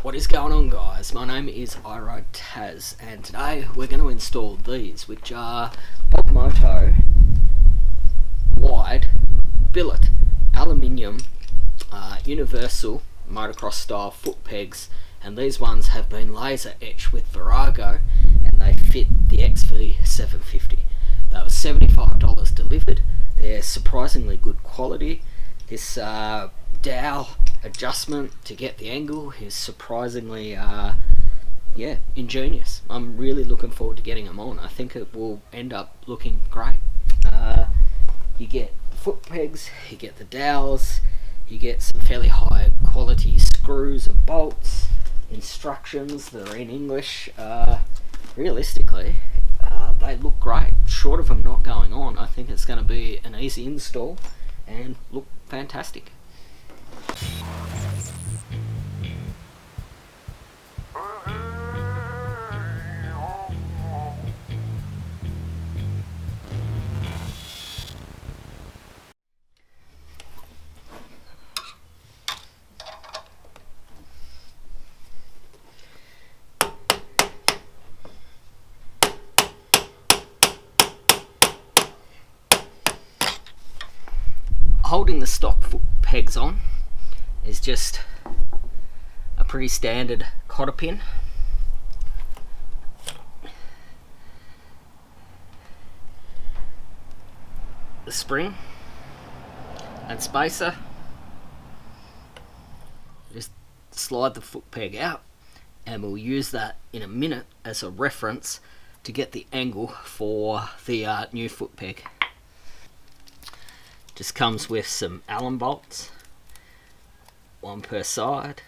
What is going on, guys? My name is Taz, and today we're going to install these, which are bobmoto wide billet aluminium universal motocross style foot pegs, and these ones have been laser etched with Virago and they fit the XV750. They were $75 delivered. They're surprisingly good quality. This dowel adjustment to get the angle is surprisingly ingenious. I'm really looking forward to getting them on. I think it will end up looking great. You get foot pegs, you get the dowels, you get some fairly high quality screws and bolts, instructions that are in English. Realistically, they look great. Short of them not going on, I think it's going to be an easy install and look fantastic. Holding the stock foot pegs on is just a pretty standard cotter pin. The spring and spacer. Just slide the foot peg out, and we'll use that in a minute as a reference to get the angle for the new foot peg. Just comes with some Allen bolts, one per side,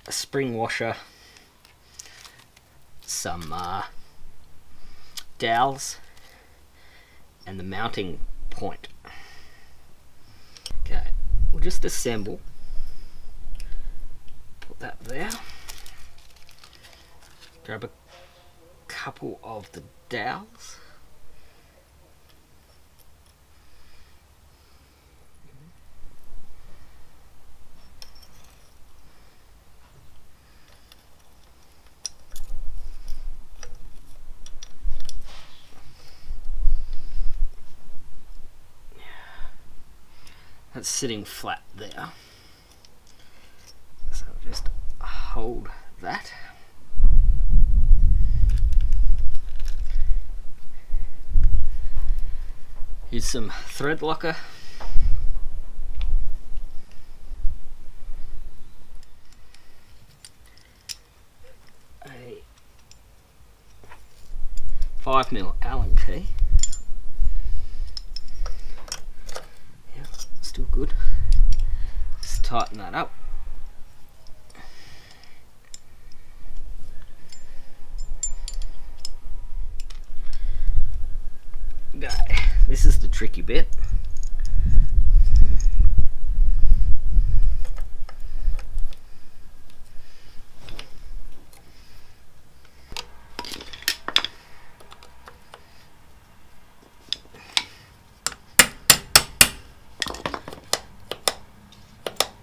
a spring washer, some dowels, and the mounting point. Okay, we'll just assemble, put that there, grab a couple of the dowels. That's sitting flat there, so just hold that. Use some thread locker. A 5mm Allen key. Still good. Just tighten that up. Okay, this is the tricky bit.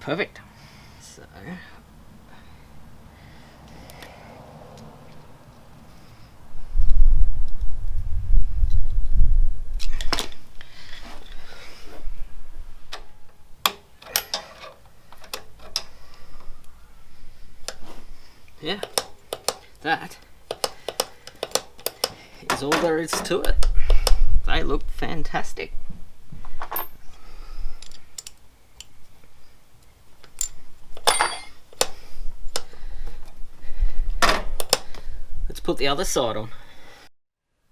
Perfect. So yeah, that is all there is to it. They look fantastic. Let's put the other side on.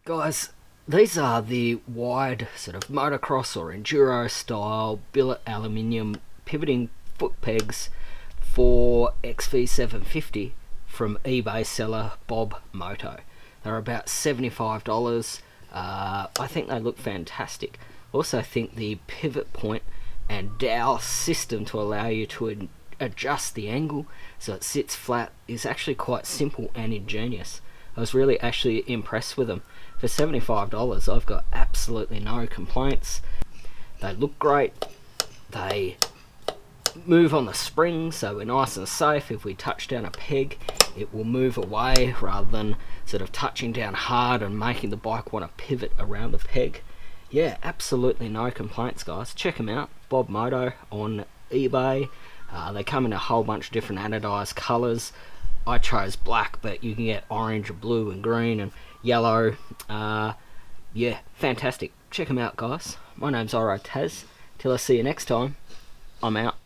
Guys, these are the wide sort of motocross or enduro style billet aluminium pivoting foot pegs for XV750 from eBay seller bobmoto. They're about $75. I think they look fantastic. Also think the pivot point and dowel system to allow you to adjust the angle so it sits flat is actually quite simple and ingenious. I was really actually impressed with them. For $75, I've got absolutely no complaints. They look great. They move on the spring, so we're nice and safe. If we touch down a peg, it will move away rather than sort of touching down hard and making the bike want to pivot around the peg. Yeah, absolutely no complaints, guys. Check them out, Bob Moto on eBay. They come in a whole bunch of different anodized colours. I chose black, but you can get orange and blue and green and yellow. Yeah, fantastic. Check them out, guys. My name's Taz. Till I see you next time, I'm out.